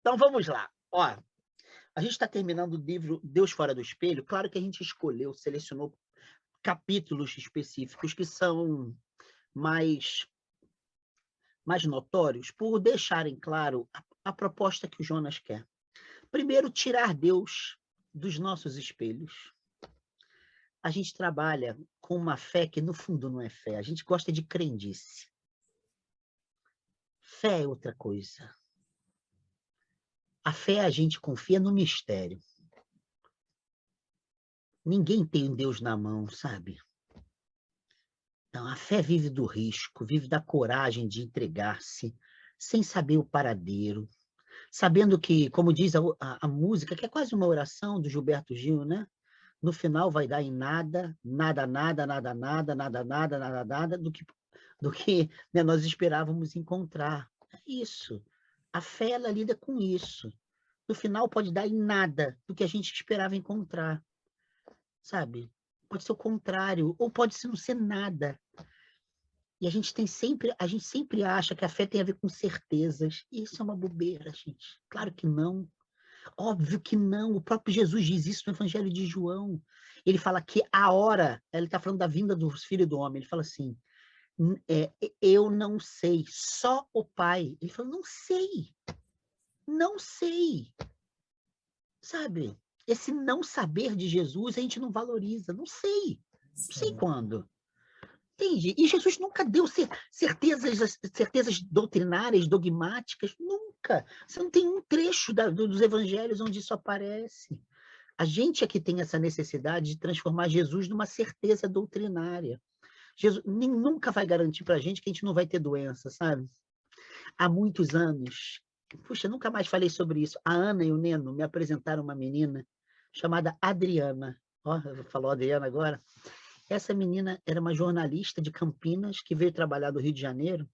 Então vamos lá. Ó, a gente está terminando o livro Deus Fora do Espelho. Claro que a gente escolheu, selecionou capítulos específicos que são mais, mais notórios por deixarem claro a proposta que o Jonas quer. Primeiro, tirar Deus dos nossos espelhos. A gente trabalha com uma fé que, no fundo, não é fé. A gente gosta de crendice. Fé é outra coisa. A fé, a gente confia no mistério. Ninguém tem um Deus na mão, sabe? Então, a fé vive do risco, vive da coragem de entregar-se, sem saber o paradeiro, sabendo que, como diz a música, que é quase uma oração do Gilberto Gil, né? No final vai dar em nada, nada, nada, nada, nada, nada, nada, nada, nada, do que né, nós esperávamos encontrar. É isso. A fé, ela lida com isso. No final pode dar em nada do que a gente esperava encontrar, sabe? Pode ser o contrário, ou pode não ser nada. E a gente sempre acha que a fé tem a ver com certezas. Isso é uma bobeira, gente. Claro que não. Óbvio que não. O próprio Jesus diz isso no Evangelho de João. Ele fala que a hora, ele está falando da vinda do Filho do Homem, ele fala assim, eu não sei, só o Pai. Ele falou, não sei, não sei. Sabe? Esse não saber de Jesus a gente não valoriza. Não sei Sim. quando. Entende? E Jesus nunca deu certezas doutrinárias, dogmáticas, nunca. Você não tem um trecho dos evangelhos onde isso aparece. A gente é que tem essa necessidade de transformar Jesus numa certeza doutrinária. Jesus nunca vai garantir para a gente que a gente não vai ter doença, sabe? Há muitos anos, puxa, nunca mais falei sobre isso. A Ana e o Neno me apresentaram uma menina chamada Adriana. Ó, falou Adriana agora. Essa menina era uma jornalista de Campinas que veio trabalhar do Rio de Janeiro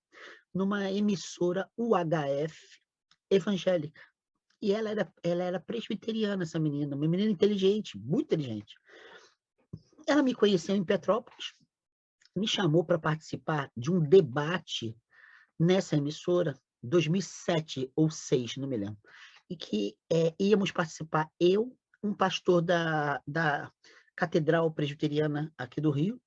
numa emissora UHF evangélica. E ela era presbiteriana, essa menina, uma menina inteligente, muito inteligente. Ela me conheceu em Petrópolis, me chamou para participar de um debate nessa emissora, 2007 ou 2006, não me lembro, e que íamos participar eu, um pastor da Catedral Presbiteriana aqui do Rio,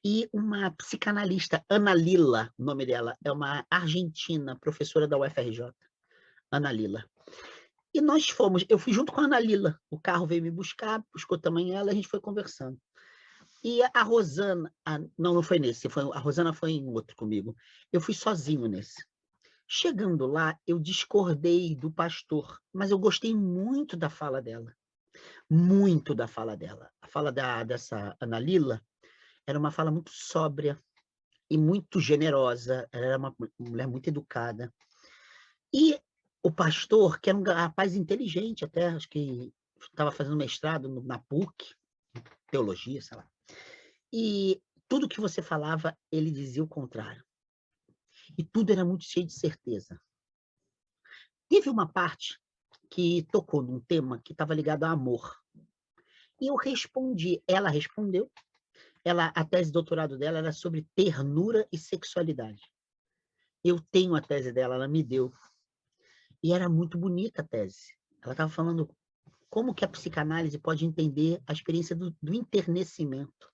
e uma psicanalista, Ana Lila, o nome dela, é uma argentina, professora da UFRJ, Ana Lila. E eu fui junto com a Ana Lila, o carro veio me buscar, buscou também ela, a gente foi conversando. E a Rosana, não foi nesse, a Rosana foi em outro comigo. Eu fui sozinho nesse. Chegando lá, eu discordei do pastor, mas eu gostei muito da fala dela. Muito da fala dela. A fala dessa Ana Lila era uma fala muito sóbria e muito generosa. Ela era uma mulher muito educada. E o pastor, que era um rapaz inteligente até, acho que estava fazendo mestrado na PUC, teologia, sei lá. E tudo que você falava, ele dizia o contrário. E tudo era muito cheio de certeza. Teve uma parte que tocou num tema que estava ligado a amor. E eu respondi, ela respondeu, a tese de doutorado dela era sobre ternura e sexualidade. Eu tenho a tese dela, ela me deu. E era muito bonita a tese. Ela estava falando como que a psicanálise pode entender a experiência do enternecimento.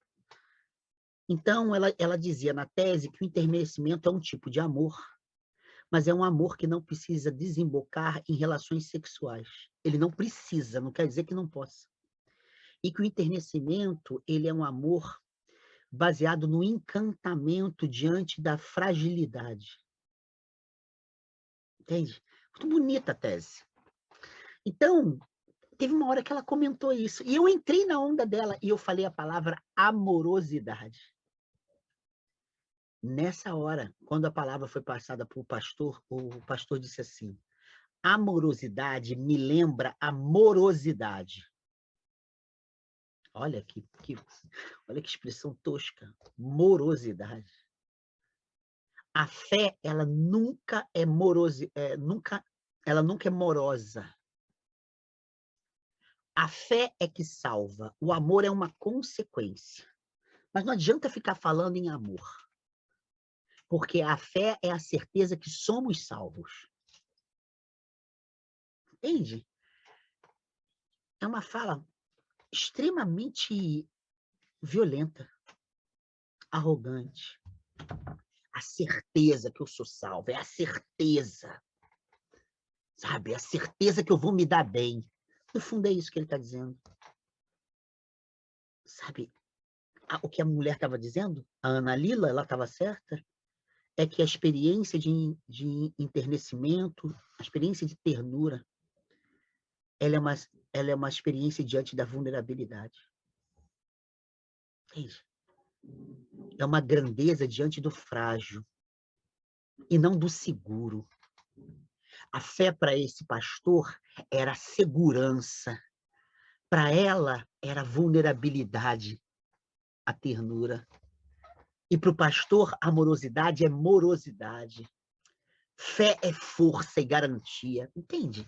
Então, ela dizia na tese que o enternecimento é um tipo de amor, mas é um amor que não precisa desembocar em relações sexuais. Ele não precisa, não quer dizer que não possa. E que o enternecimento, ele é um amor baseado no encantamento diante da fragilidade. Entende? Muito bonita a tese. Então, teve uma hora que ela comentou isso, e eu entrei na onda dela, e eu falei a palavra amorosidade. Nessa hora, quando a palavra foi passada para o pastor disse assim, amorosidade me lembra amorosidade. Olha olha que expressão tosca, morosidade. A fé, ela nunca é morosa. A fé é que salva, o amor é uma consequência. Mas não adianta ficar falando em amor, porque a fé é a certeza que somos salvos. Entende? É uma fala extremamente violenta, arrogante. A certeza que eu sou salvo, é a certeza, sabe? É a certeza que eu vou me dar bem. No fundo é isso que ele está dizendo. Sabe, o que a mulher estava dizendo, a Ana Lila, ela estava certa, é que a experiência de enternecimento, a experiência de ternura, ela é uma experiência diante da vulnerabilidade. Entende? É uma grandeza diante do frágil e não do seguro. A fé para esse pastor era segurança. Para ela era vulnerabilidade, a ternura. E para o pastor, amorosidade é morosidade. Fé é força e garantia. Entende?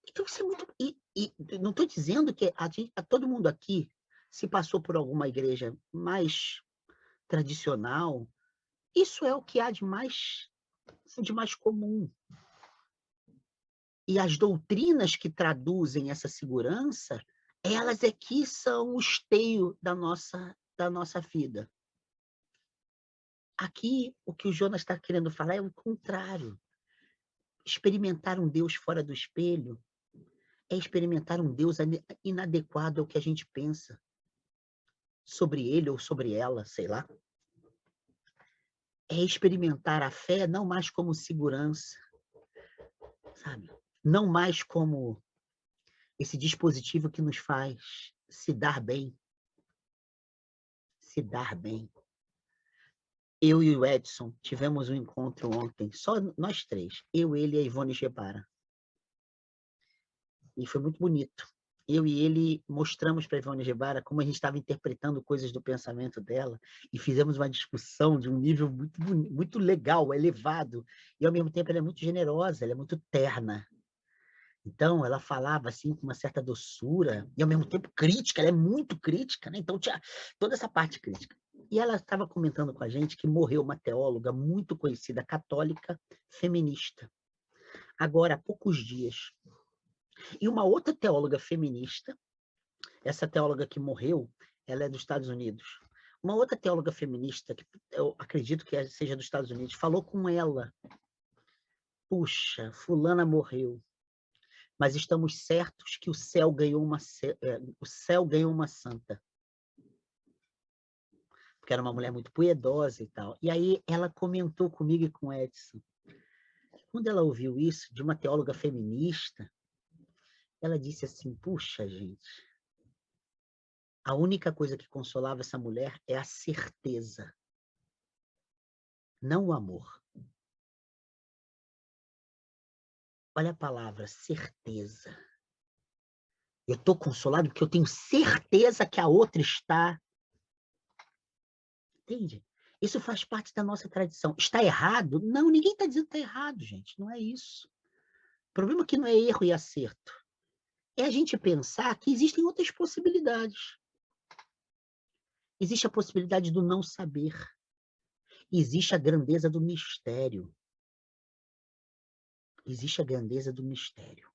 Então, isso é muito. E não estou dizendo que todo mundo aqui, se passou por alguma igreja mais tradicional, isso é o que há de mais comum. E as doutrinas que traduzem essa segurança, elas é que são o esteio da nossa vida. Aqui, o que o Jonas está querendo falar é o contrário. Experimentar um Deus fora do espelho é experimentar um Deus inadequado ao que a gente pensa sobre ele ou sobre ela, sei lá. É experimentar a fé não mais como segurança, sabe? Não mais como esse dispositivo que nos faz se dar bem. Se dar bem. Eu e o Edson tivemos um encontro ontem, só nós três. Eu, ele e a Ivone Gebara. E foi muito bonito. Eu e ele mostramos para a Ivone Gebara como a gente estava interpretando coisas do pensamento dela e fizemos uma discussão de um nível muito legal, elevado. E, ao mesmo tempo, ela é muito generosa, ela é muito terna. Então, ela falava assim com uma certa doçura e, ao mesmo tempo, crítica. Ela é muito crítica, né? Então, tinha toda essa parte crítica. E ela estava comentando com a gente que morreu uma teóloga muito conhecida, católica, feminista, agora há poucos dias. E uma outra teóloga feminista, essa teóloga que morreu, ela é dos Estados Unidos. Uma outra teóloga feminista, que eu acredito que seja dos Estados Unidos, falou com ela: puxa, fulana morreu, mas estamos certos que o céu ganhou uma santa. Porque era uma mulher muito piedosa e tal. E aí ela comentou comigo e com o Edson. Quando ela ouviu isso de uma teóloga feminista, ela disse assim: puxa, gente, a única coisa que consolava essa mulher é a certeza, não o amor. Olha a palavra, certeza. Eu estou consolado porque eu tenho certeza que a outra está. Entende? Isso faz parte da nossa tradição. Está errado? Não, ninguém está dizendo que está errado, gente. Não é isso. O problema aqui não é erro e acerto. É a gente pensar que existem outras possibilidades. Existe a possibilidade do não saber. Existe a grandeza do mistério. Existe a grandeza do mistério.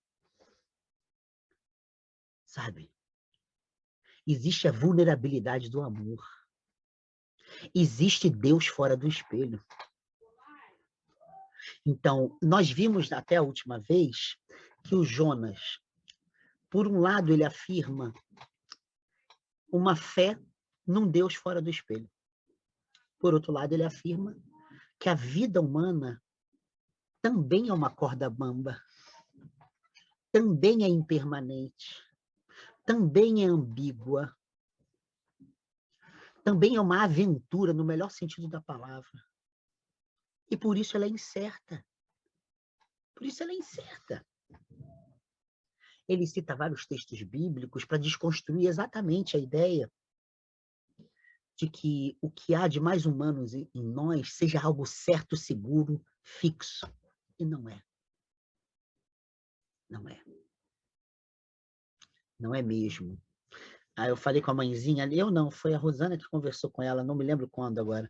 Sabe? Existe a vulnerabilidade do amor. Existe Deus fora do espelho. Então, nós vimos até a última vez que o Jonas, por um lado, ele afirma uma fé num Deus fora do espelho. Por outro lado, ele afirma que a vida humana também é uma corda bamba, também é impermanente, também é ambígua, também é uma aventura no melhor sentido da palavra. E por isso ela é incerta. Por isso ela é incerta. Ele cita vários textos bíblicos para desconstruir exatamente a ideia de que o que há de mais humanos em nós seja algo certo, seguro, fixo. E não é. Não é. não é mesmo. Aí eu falei com a mãezinha, eu não, foi a Rosana que conversou com ela, não me lembro quando agora.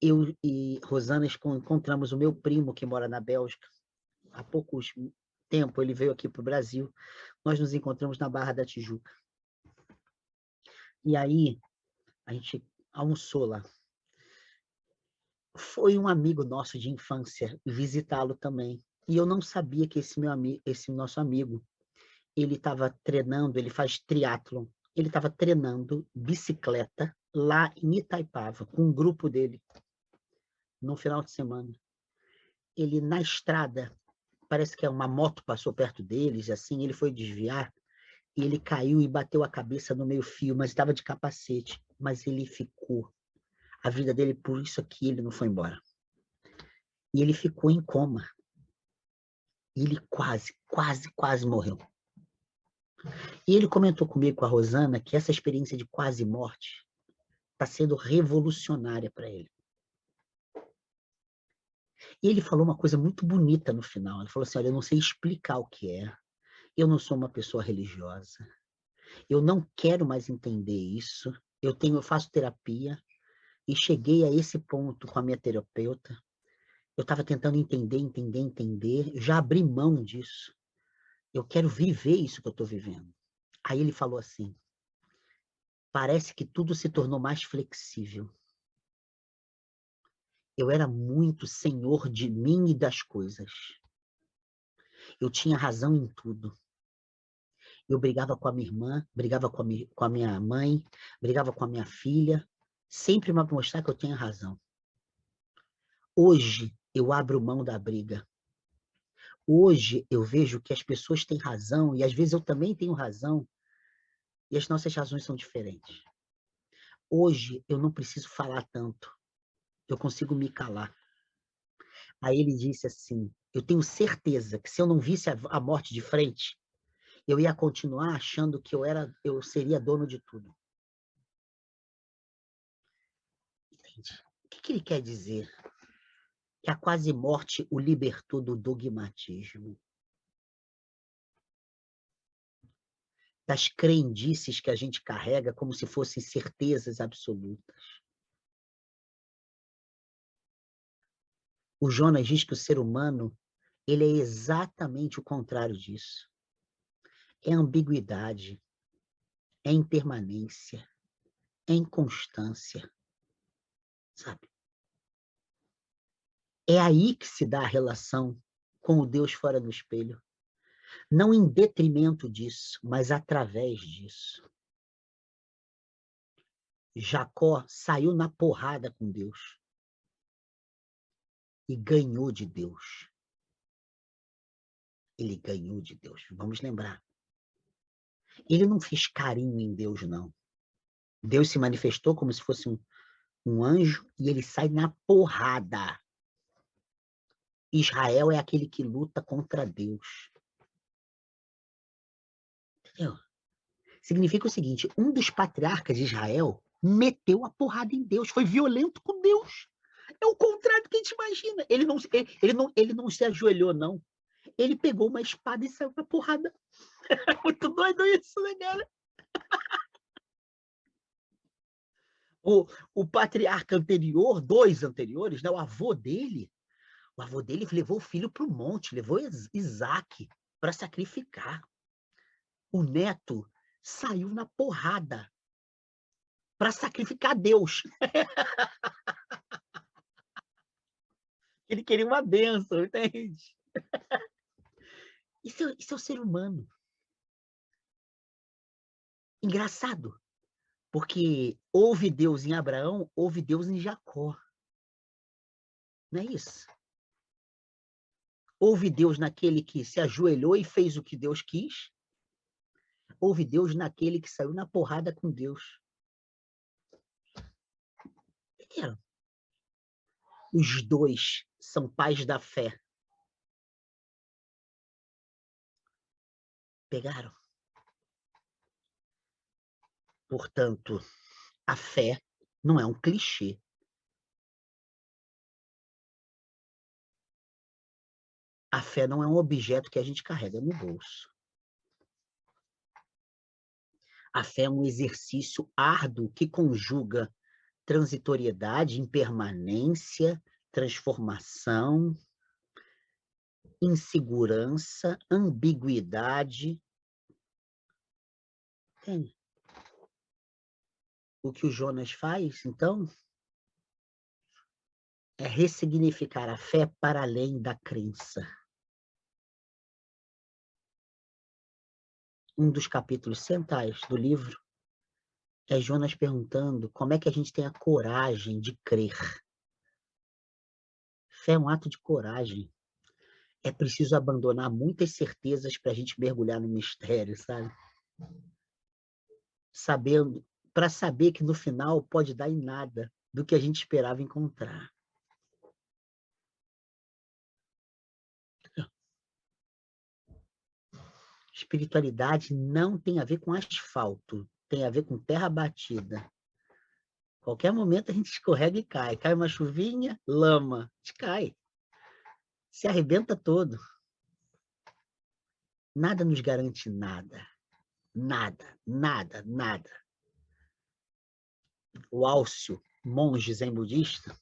Eu e Rosana encontramos o meu primo que mora na Bélgica. Há poucos tempo ele veio aqui para o Brasil. Nós nos encontramos na Barra da Tijuca. E aí a gente almoçou lá. Foi um amigo nosso de infância visitá-lo também. E eu não sabia que esse nosso amigo, ele estava treinando, ele faz triatlon. Ele estava treinando bicicleta lá em Itaipava, com um grupo dele, no final de semana. Ele, na estrada, parece que uma moto passou perto deles, assim, ele foi desviar, e ele caiu e bateu a cabeça no meio-fio, mas estava de capacete. Mas ele ficou. A vida dele, por isso aqui, ele não foi embora. E ele ficou em coma. E ele quase morreu. E ele comentou comigo, com a Rosana, que essa experiência de quase morte está sendo revolucionária para ele. E ele falou uma coisa muito bonita no final. Ele falou assim, olha, eu não sei explicar o que é. Eu não sou uma pessoa religiosa. Eu não quero mais entender isso. Eu faço terapia e cheguei a esse ponto com a minha terapeuta. Eu estava tentando entender. Eu já abri mão disso. Eu quero viver isso que eu estou vivendo. Aí ele falou assim, parece que tudo se tornou mais flexível. Eu era muito senhor de mim e das coisas. Eu tinha razão em tudo. Eu brigava com a minha irmã, brigava com a minha mãe, brigava com a minha filha, sempre para mostrar que eu tinha razão. Hoje, eu abro mão da briga. Hoje, eu vejo que as pessoas têm razão, e às vezes eu também tenho razão, e as nossas razões são diferentes. Hoje, eu não preciso falar tanto. Eu consigo me calar. Aí ele disse assim, eu tenho certeza que se eu não visse a morte de frente, eu ia continuar achando que eu seria dono de tudo. Entende? O que ele quer dizer? Que a quase morte o libertou do dogmatismo, das crendices que a gente carrega como se fossem certezas absolutas. O Jonas diz que o ser humano, ele é exatamente o contrário disso. É ambiguidade, é impermanência, é inconstância, sabe? É aí que se dá a relação com o Deus fora do espelho. Não em detrimento disso, mas através disso. Jacó saiu na porrada com Deus e ganhou de Deus. Ele ganhou de Deus. Vamos lembrar. Ele não fez carinho em Deus, não. Deus se manifestou como se fosse um anjo e ele sai na porrada. Israel é aquele que luta contra Deus. Entendeu? Significa o seguinte, um dos patriarcas de Israel meteu a porrada em Deus, foi violento com Deus. É o contrário do que a gente imagina. Ele não se ajoelhou, não. Ele pegou uma espada e saiu na porrada. É muito doido isso, né, cara? O patriarca anterior, dois anteriores, né, o avô dele levou o filho para o monte, levou Isaac para sacrificar. O neto saiu na porrada para sacrificar Deus. Ele queria uma bênção, entende? Isso é o ser humano. Engraçado, porque houve Deus em Abraão, houve Deus em Jacó. Não é isso? Houve Deus naquele que se ajoelhou e fez o que Deus quis. Houve Deus naquele que saiu na porrada com Deus. Entenderam? Os dois são pais da fé. Pegaram? Portanto, a fé não é um clichê. A fé não é um objeto que a gente carrega no bolso. A fé é um exercício árduo que conjuga transitoriedade, impermanência, transformação, insegurança, ambiguidade. Entende? O que o Jonas faz, então, é ressignificar a fé para além da crença. Um dos capítulos centrais do livro é Jonas perguntando como é que a gente tem a coragem de crer. Fé é um ato de coragem. É preciso abandonar muitas certezas para a gente mergulhar no mistério, sabe? Sabendo, para saber que no final pode dar em nada do que a gente esperava encontrar. Espiritualidade não tem a ver com asfalto, tem a ver com terra batida. Qualquer momento a gente escorrega e cai. Cai uma chuvinha, lama, a gente cai. Se arrebenta todo. Nada nos garante nada. Nada, nada, nada. O Alcio, monge zen budista,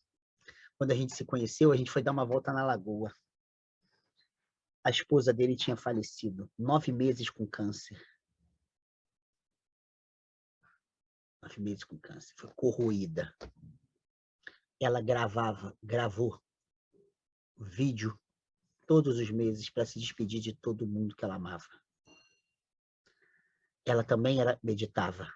quando a gente se conheceu, a gente foi dar uma volta na lagoa. A esposa dele tinha falecido, 9 meses com câncer. 9 meses com câncer, foi corroída. Ela gravou vídeo todos os meses para se despedir de todo mundo que ela amava. Ela também meditava.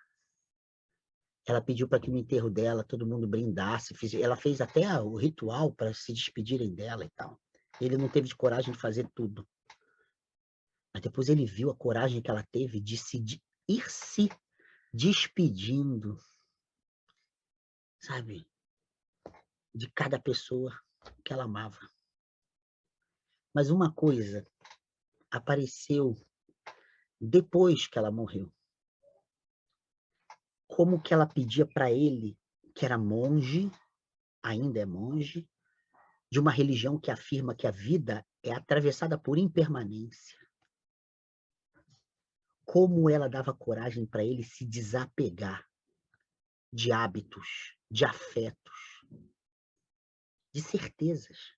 Ela pediu para que no enterro dela todo mundo brindasse. Ela fez até o ritual para se despedirem dela e tal. Ele não teve coragem de fazer tudo. Mas depois ele viu a coragem que ela teve de ir se despedindo, sabe? De cada pessoa que ela amava. Mas uma coisa apareceu depois que ela morreu. Como que ela pedia para ele, que era monge, ainda é monge, de uma religião que afirma que a vida é atravessada por impermanência. Como ela dava coragem para ele se desapegar de hábitos, de afetos, de certezas.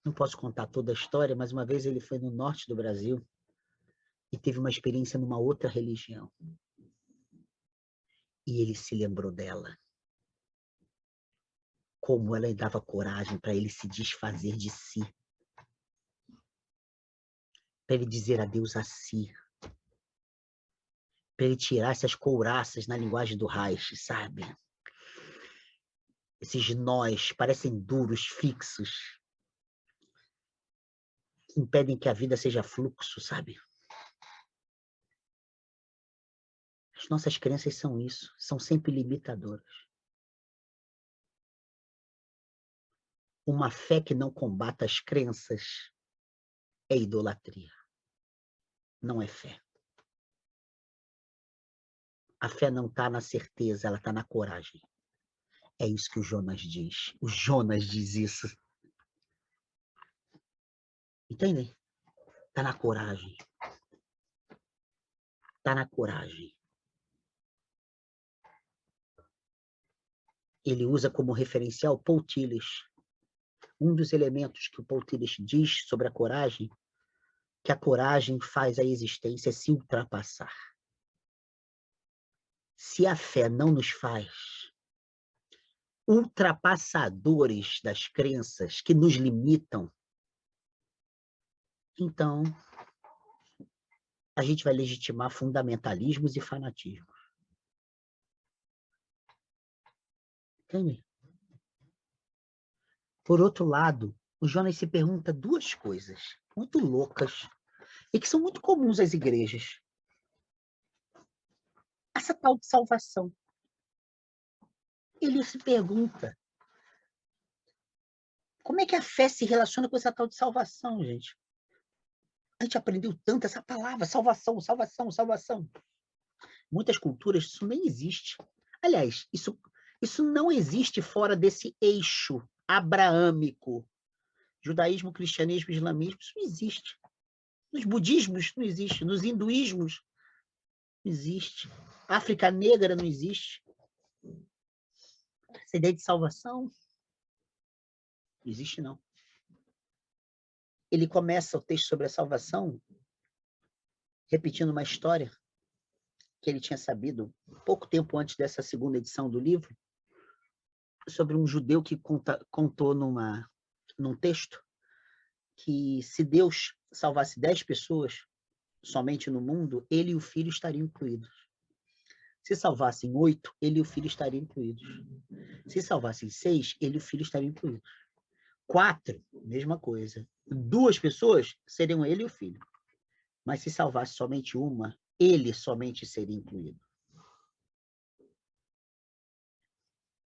Não posso contar toda a história, mas uma vez ele foi no norte do Brasil e teve uma experiência numa outra religião. E ele se lembrou dela. Como ela dava coragem para ele se desfazer de si. Para ele dizer adeus a si. Para ele tirar essas couraças na linguagem do Reich, sabe? Esses nós parecem duros, fixos, que impedem que a vida seja fluxo, sabe? As nossas crenças são isso, são sempre limitadoras. Uma fé que não combata as crenças é idolatria. Não é fé. A fé não está na certeza, ela está na coragem. É isso que o Jonas diz. O Jonas diz isso. Entendem? Está na coragem. Está na coragem. Ele usa como referencial Paul Tillich. Um dos elementos que o Paul Tillich diz sobre a coragem, que a coragem faz a existência se ultrapassar. Se a fé não nos faz ultrapassadores das crenças que nos limitam, então a gente vai legitimar fundamentalismos e fanatismos. Entende? Por outro lado, o Jonas se pergunta 2 coisas muito loucas e que são muito comuns às igrejas. Essa tal de salvação. Ele se pergunta, como é que a fé se relaciona com essa tal de salvação, gente? A gente aprendeu tanto essa palavra, salvação, salvação, salvação. Muitas culturas isso nem existe. Aliás, isso não existe fora desse eixo abraâmico. Judaísmo, cristianismo, islamismo, isso não existe. Nos budismos não existe, nos hinduísmos não existe. África Negra não existe. Essa ideia de salvação não existe, não. Ele começa o texto sobre a salvação repetindo uma história que ele tinha sabido pouco tempo antes dessa segunda edição do livro, sobre um judeu que contou num texto que se Deus salvasse 10 pessoas somente no mundo, ele e o filho estariam incluídos. Se salvassem 8, ele e o filho estariam incluídos. Se salvassem 6, ele e o filho estariam incluídos. 4, mesma coisa. 2 pessoas seriam ele e o filho. Mas se salvasse somente uma, ele somente seria incluído.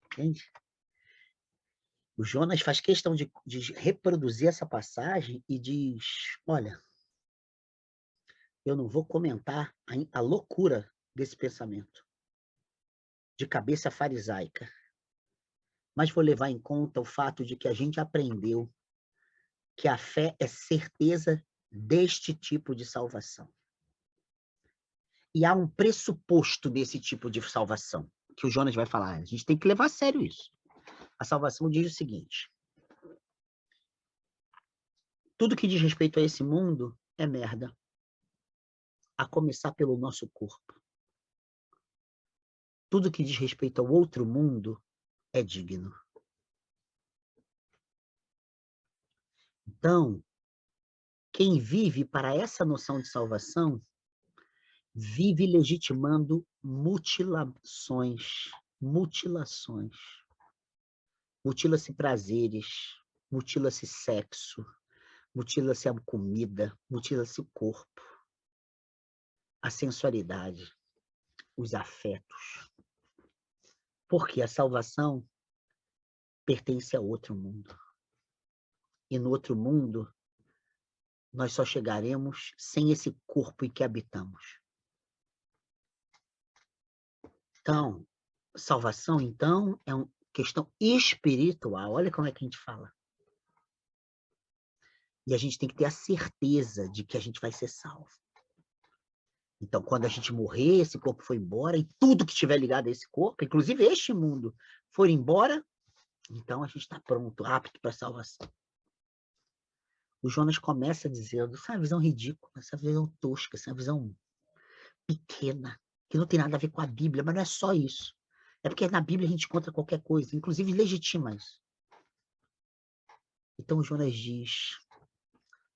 Entende? O Jonas faz questão de reproduzir essa passagem e diz, olha, eu não vou comentar a loucura desse pensamento, de cabeça farisaica, mas vou levar em conta o fato de que a gente aprendeu que a fé é certeza deste tipo de salvação. E há um pressuposto desse tipo de salvação, que o Jonas vai falar. A gente tem que levar a sério isso. A salvação diz o seguinte: tudo que diz respeito a esse mundo é merda, a começar pelo nosso corpo. Tudo que diz respeito ao outro mundo é digno. Então, quem vive para essa noção de salvação, vive legitimando mutilações. Mutila-se prazeres, mutila-se sexo, mutila-se a comida, mutila-se o corpo, a sensualidade, os afetos. Porque a salvação pertence a outro mundo. E no outro mundo, nós só chegaremos sem esse corpo em que habitamos. Então, salvação, então, é uma questão espiritual. Olha como é que a gente fala. E a gente tem que ter a certeza de que a gente vai ser salvo. Então, quando a gente morrer, esse corpo for embora, e tudo que estiver ligado a esse corpo, inclusive este mundo, for embora, então a gente está pronto, apto para a salvação. O Jonas começa dizendo, essa é uma visão ridícula, essa visão tosca, essa visão pequena, que não tem nada a ver com a Bíblia, mas não é só isso. É porque na Bíblia a gente encontra qualquer coisa, inclusive legitima isso. Então o Jonas diz,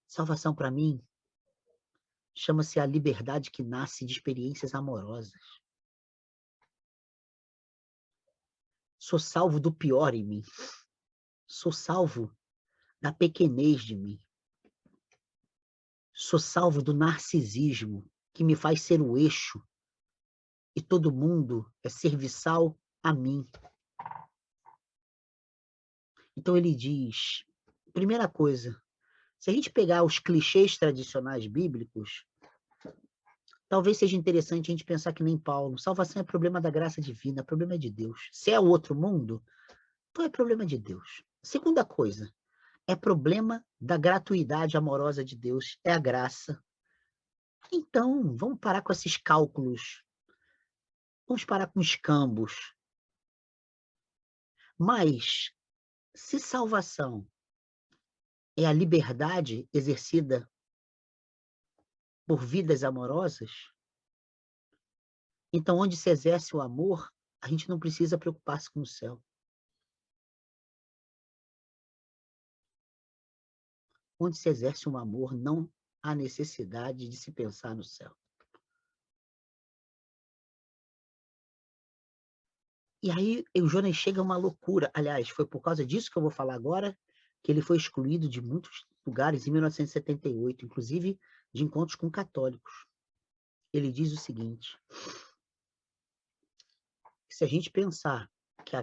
salvação para mim chama-se a liberdade que nasce de experiências amorosas. Sou salvo do pior em mim. Sou salvo da pequenez de mim. Sou salvo do narcisismo, que me faz ser o eixo, e todo mundo é serviçal a mim. Então ele diz, primeira coisa, se a gente pegar os clichês tradicionais bíblicos, talvez seja interessante a gente pensar que nem Paulo, salvação é problema da graça divina, é problema de Deus. Se é o outro mundo, então é problema de Deus. Segunda coisa, é problema da gratuidade amorosa de Deus, é a graça. Então, vamos parar com esses cálculos, vamos parar com os cambos. Mas, se salvação é a liberdade exercida por vidas amorosas, então onde se exerce o amor, a gente não precisa preocupar-se com o céu. Onde se exerce um amor, não há necessidade de se pensar no céu. E aí o Jonas chega a uma loucura. Aliás, foi por causa disso que eu vou falar agora, que ele foi excluído de muitos lugares em 1978, inclusive de encontros com católicos. Ele diz o seguinte, se a gente pensar que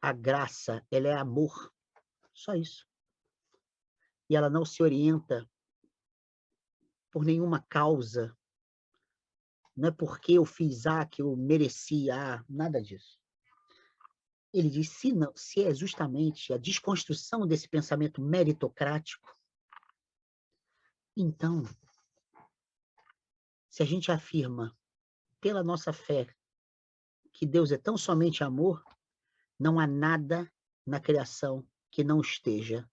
a graça ela é amor, só isso, e ela não se orienta por nenhuma causa, não é porque eu fiz A que eu mereci A, nada disso. Ele diz, se é justamente a desconstrução desse pensamento meritocrático, então Se a gente afirma, pela nossa fé, que Deus é tão somente amor, não há nada na criação que não esteja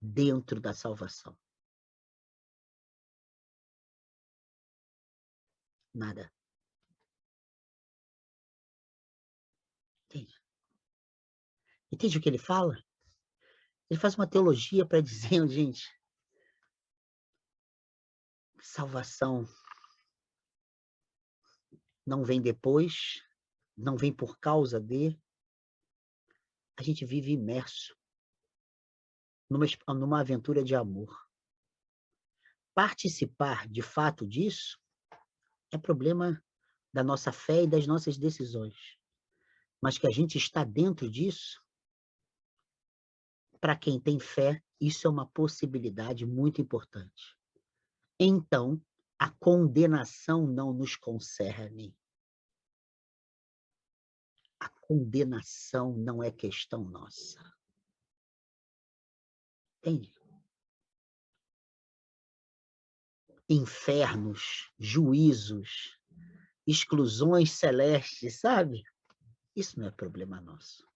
dentro da salvação. Nada. Entende? Entende o que ele fala? Ele faz uma teologia para dizer, gente, salvação não vem depois, não vem por causa de. A gente vive imerso numa aventura de amor. Participar, de fato, disso é problema da nossa fé e das nossas decisões. Mas que a gente está dentro disso, para quem tem fé, isso é uma possibilidade muito importante. Então, a condenação não nos concerne. A condenação não é questão nossa. Entende? Infernos, juízos, exclusões celestes, sabe? Isso não é problema nosso.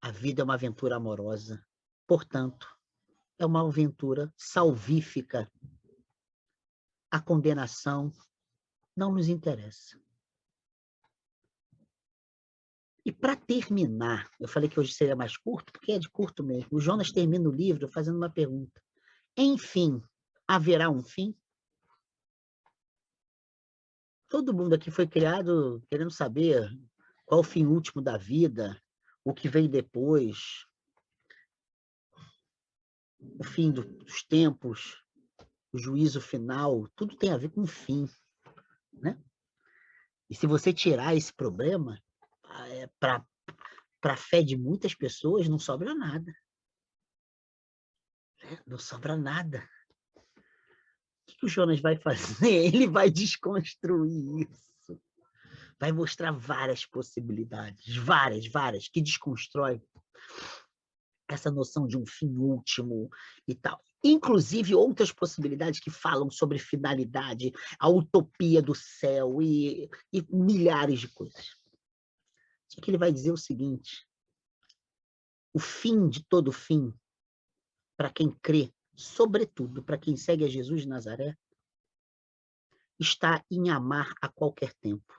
A vida é uma aventura amorosa, portanto, é uma aventura salvífica. A condenação não nos interessa. E para terminar, eu falei que hoje seria mais curto, porque é de curto mesmo. O Jonas termina o livro fazendo uma pergunta. Enfim, haverá um fim? Todo mundo aqui foi criado querendo saber qual o fim último da vida, o que vem depois, o fim dos tempos, o juízo final, tudo tem a ver com o fim, né? E se você tirar esse problema, para a fé de muitas pessoas, não sobra nada. Né? Não sobra nada. O que o Jonas vai fazer? Ele vai desconstruir isso. Vai mostrar várias possibilidades, várias, que desconstrói essa noção de um fim último e tal. Inclusive outras possibilidades que falam sobre finalidade, a utopia do céu e milhares de coisas. Só que ele vai dizer o seguinte: o fim de todo fim, para quem crê, sobretudo para quem segue a Jesus de Nazaré, está em amar a qualquer tempo.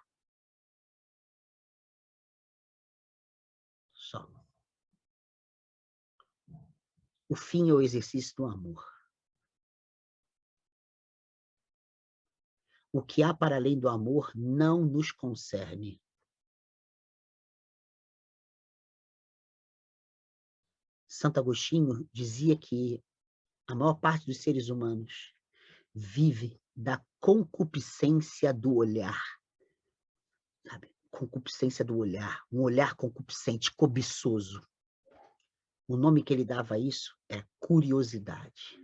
Só. O fim é o exercício do amor. O que há para além do amor não nos concerne. Santo Agostinho dizia que a maior parte dos seres humanos vive da concupiscência do olhar. Sabe? Concupiscência do olhar. Um olhar concupiscente, cobiçoso. O nome que ele dava a isso é curiosidade.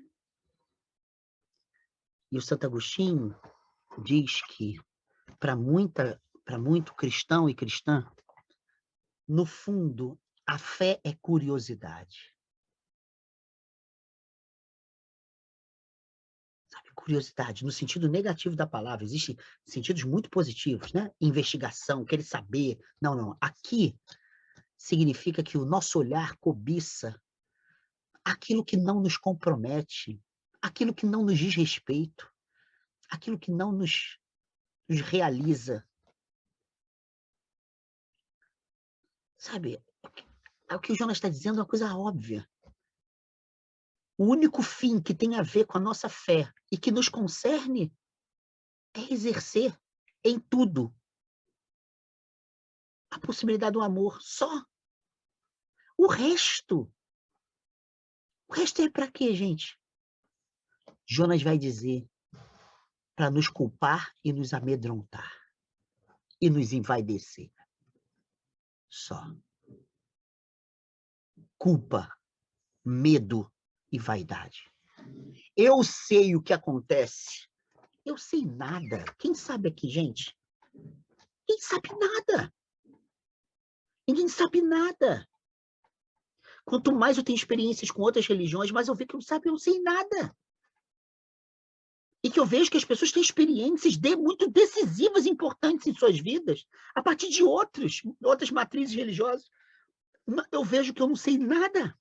E o Santo Agostinho diz que, para muito cristão e cristã, no fundo, a fé é curiosidade. Sabe, curiosidade, no sentido negativo da palavra. Existem sentidos muito positivos, né? Investigação, querer saber. Não. Aqui significa que o nosso olhar cobiça aquilo que não nos compromete, aquilo que não nos diz respeito, aquilo que não nos realiza. Sabe, o que o Jonas está dizendo é uma coisa óbvia. O único fim que tem a ver com a nossa fé e que nos concerne é exercer em tudo a possibilidade do amor, só. O resto é para quê, gente? Jonas vai dizer para nos culpar e nos amedrontar e nos envaidecer. Só. Culpa, medo e vaidade. Eu sei o que acontece. Eu sei nada. Quem sabe aqui, gente? Quem sabe nada? Ninguém sabe nada. Quanto mais eu tenho experiências com outras religiões, mais eu vejo que eu não sei nada. E que eu vejo que as pessoas têm experiências muito decisivas e importantes em suas vidas, a partir de outras matrizes religiosas. Eu vejo que eu não sei nada.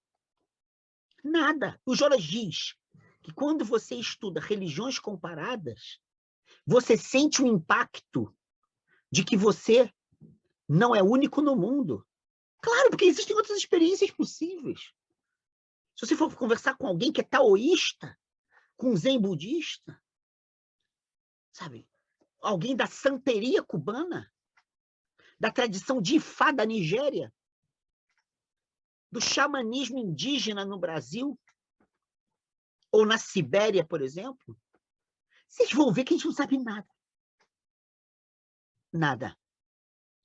Nada. O Jonas diz que quando você estuda religiões comparadas, você sente o impacto de que você não é único no mundo. Claro, porque existem outras experiências possíveis. Se você for conversar com alguém que é taoísta, com um zen budista, sabe? Alguém da santeria cubana, da tradição de Ifá da Nigéria, do xamanismo indígena no Brasil, ou na Sibéria, por exemplo, vocês vão ver que a gente não sabe nada. Nada.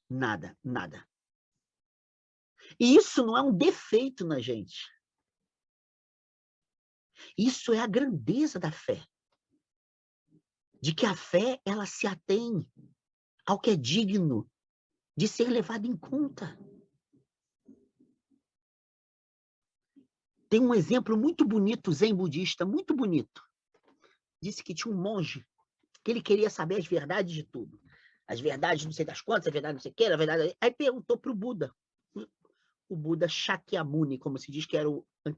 Nada, nada. E isso não é um defeito na gente. Isso é a grandeza da fé. De que a fé, ela se atém ao que é digno de ser levado em conta. Tem um exemplo muito bonito, zen budista, muito bonito. Disse que tinha um monge que ele queria saber as verdades de tudo. As verdades não sei das quantas, a verdade não sei o que, a verdade... Aí perguntou para o Buda. O Buda Shakyamuni, como se diz, que era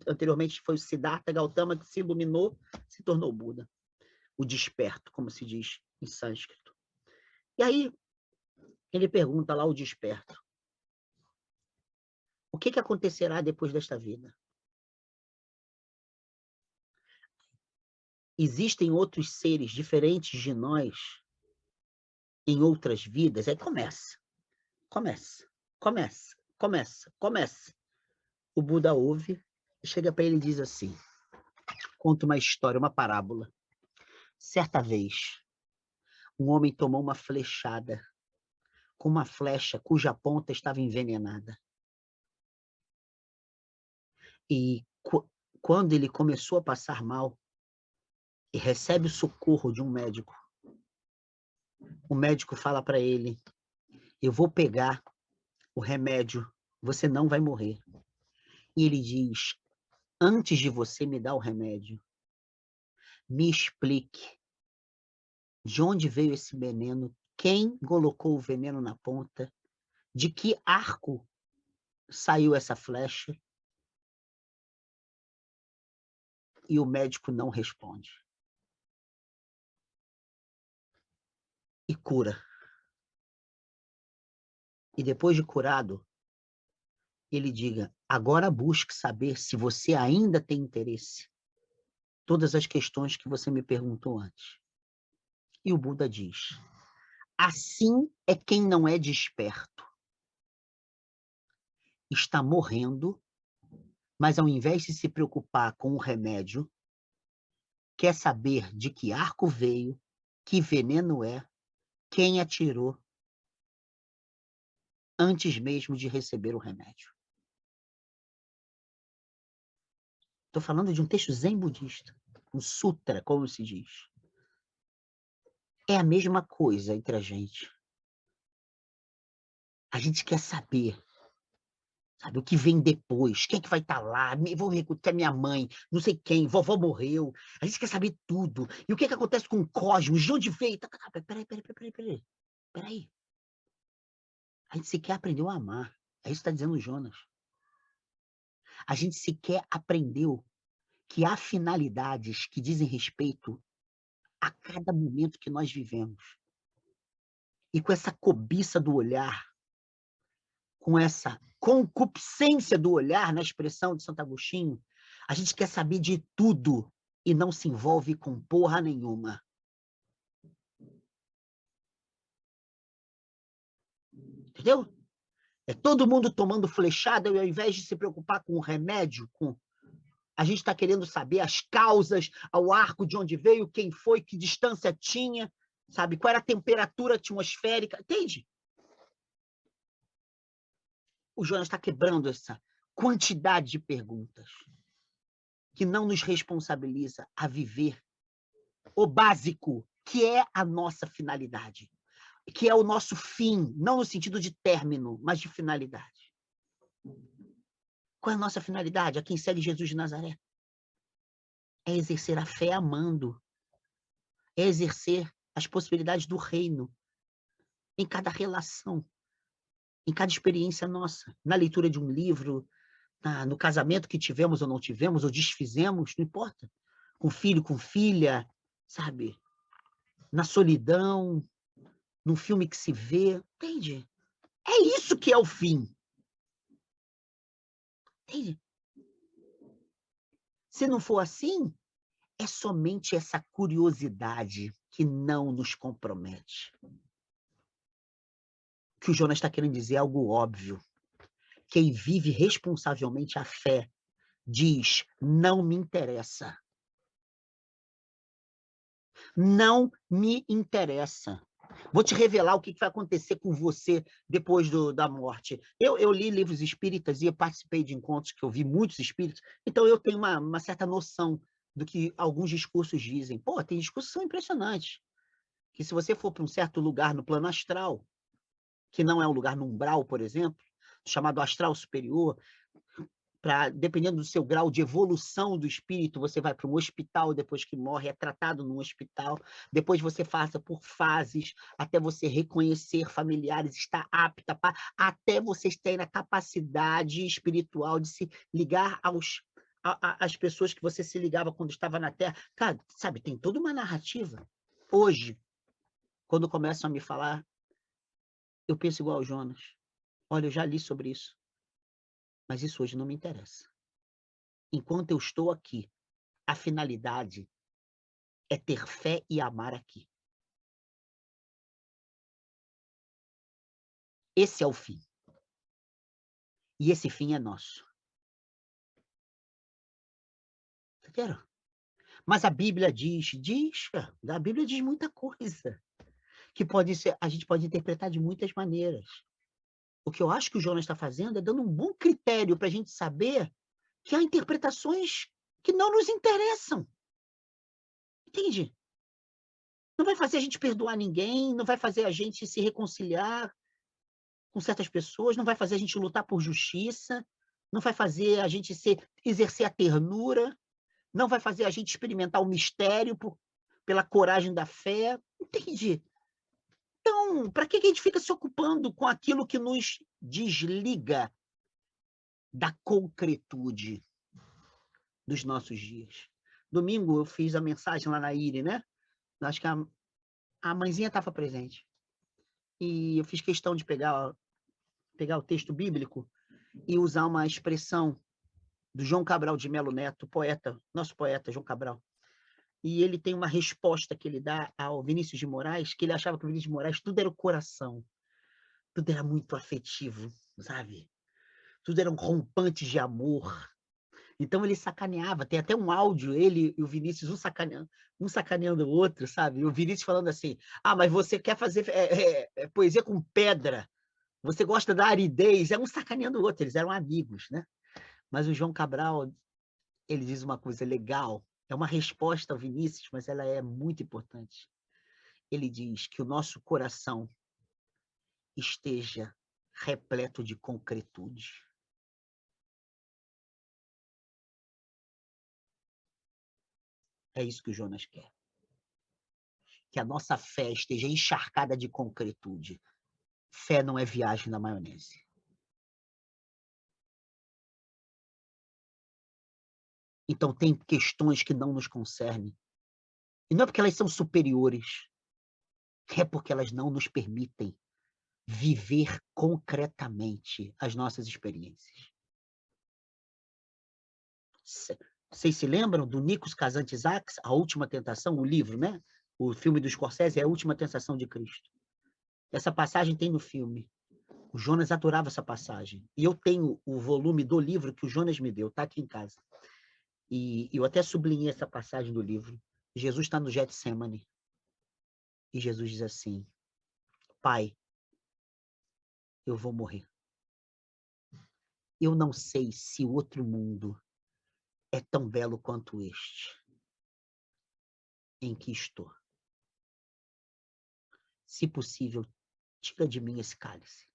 anteriormente foi o Siddhartha Gautama, que se iluminou, se tornou Buda. O desperto, como se diz em sânscrito. E aí, ele pergunta lá ao desperto: o que acontecerá depois desta vida? Existem outros seres diferentes de nós em outras vidas? Aí começa. O Buda ouve e chega para ele e diz assim, conta uma história, uma parábola. Certa vez, um homem tomou uma flechada com uma flecha cuja ponta estava envenenada. E quando ele começou a passar mal e recebe o socorro de um médico, o médico fala para ele: eu vou pegar o remédio, você não vai morrer. E ele diz: antes de você me dar o remédio, me explique de onde veio esse veneno, quem colocou o veneno na ponta, de que arco saiu essa flecha. E o médico não responde. E cura. E depois de curado, ele diga: agora busque saber se você ainda tem interesse. Todas as questões que você me perguntou antes. E o Buda diz: assim é quem não é desperto. Está morrendo, mas ao invés de se preocupar com o remédio, quer saber de que arco veio, que veneno é, quem atirou, antes mesmo de receber o remédio. Estou falando de um texto zen budista, um sutra, como se diz. É a mesma coisa entre a gente. A gente quer saber, sabe, o que vem depois, quem é que vai estar lá, vou recrutar minha mãe, não sei quem, vovó morreu. A gente quer saber tudo. E o que acontece com o cosmos, de onde veio? Peraí. A gente sequer aprendeu a amar. É isso que está dizendo o Jonas. A gente sequer aprendeu que há finalidades que dizem respeito a cada momento que nós vivemos. E com essa cobiça do olhar, com essa concupiscência do olhar, na expressão de Santo Agostinho, a gente quer saber de tudo e não se envolve com porra nenhuma. Entendeu? É todo mundo tomando flechada e ao invés de se preocupar com o remédio, a gente está querendo saber as causas, ao arco de onde veio, quem foi, que distância tinha, sabe? Qual era a temperatura atmosférica, entende? O Jonas está quebrando essa quantidade de perguntas que não nos responsabiliza a viver o básico, que é a nossa finalidade, que é o nosso fim, não no sentido de término, mas de finalidade. Qual é a nossa finalidade? A quem segue Jesus de Nazaré? É exercer a fé amando, é exercer as possibilidades do reino em cada relação, em cada experiência nossa, na leitura de um livro, no casamento que tivemos ou não tivemos, ou desfizemos, não importa. Com filho, com filha, sabe? Na solidão, num filme que se vê, entende? É isso que é o fim. Entende? Se não for assim, é somente essa curiosidade que não nos compromete. O que o Jonas está querendo dizer é algo óbvio. Quem vive responsavelmente a fé diz: não me interessa. Não me interessa. Vou te revelar o que vai acontecer com você depois da morte. Eu li livros espíritas e eu participei de encontros que eu vi muitos espíritos, então eu tenho uma certa noção do que alguns discursos dizem. Pô, tem discursos que são impressionantes, que se você for para um certo lugar no plano astral, que não é um lugar no umbral, por exemplo, chamado astral superior, dependendo do seu grau de evolução do espírito, você vai para um hospital depois que morre, é tratado num hospital, depois você passa por fases, até você reconhecer familiares, estar apta, até vocês terem a capacidade espiritual de se ligar às pessoas que você se ligava quando estava na Terra. Cara, sabe, tem toda uma narrativa. Hoje, quando começam a me falar, eu penso igual ao Jonas. Olha, eu já li sobre isso, mas isso hoje não me interessa. Enquanto eu estou aqui, a finalidade é ter fé e amar aqui. Esse é o fim. E esse fim é nosso. Entenderam? Mas a Bíblia a Bíblia diz muita coisa, que a gente pode interpretar de muitas maneiras. O que eu acho que o Jonas está fazendo é dando um bom critério para a gente saber que há interpretações que não nos interessam. Entende? Não vai fazer a gente perdoar ninguém, não vai fazer a gente se reconciliar com certas pessoas, não vai fazer a gente lutar por justiça, não vai fazer a gente exercer a ternura, não vai fazer a gente experimentar o mistério pela coragem da fé. Entende? Então, para que a gente fica se ocupando com aquilo que nos desliga da concretude dos nossos dias? Domingo eu fiz a mensagem lá na IRI, né? Acho que a mãezinha estava presente. E eu fiz questão de pegar o texto bíblico e usar uma expressão do João Cabral de Melo Neto, poeta, nosso poeta João Cabral. E ele tem uma resposta que ele dá ao Vinícius de Moraes, que ele achava que o Vinícius de Moraes tudo era o coração, tudo era muito afetivo, sabe? Tudo eram rompantes de amor. Então ele sacaneava, tem até um áudio, ele e o Vinícius, um sacaneando o outro, sabe? E o Vinícius falando assim, mas você quer fazer poesia com pedra, você gosta da aridez, é um sacaneando o outro, eles eram amigos, né? Mas o João Cabral, ele diz uma coisa legal, é uma resposta ao Vinícius, mas ela é muito importante. Ele diz que o nosso coração esteja repleto de concretude. É isso que o Jonas quer. Que a nossa fé esteja encharcada de concretude. Fé não é viagem na maionese. Então tem questões que não nos concernem. E não é porque elas são superiores, é porque elas não nos permitem viver concretamente as nossas experiências. Vocês se lembram do Nikos Kazantzakis, A Última Tentação, o livro, né? O filme do Scorsese é A Última Tentação de Cristo. Essa passagem tem no filme. O Jonas adorava essa passagem. E eu tenho o volume do livro que o Jonas me deu, tá aqui em casa. E eu até sublinhei essa passagem do livro. Jesus está no Getsemane. E Jesus diz assim, Pai, eu vou morrer. Eu não sei se o outro mundo é tão belo quanto este em que estou. Se possível, tira de mim esse cálice.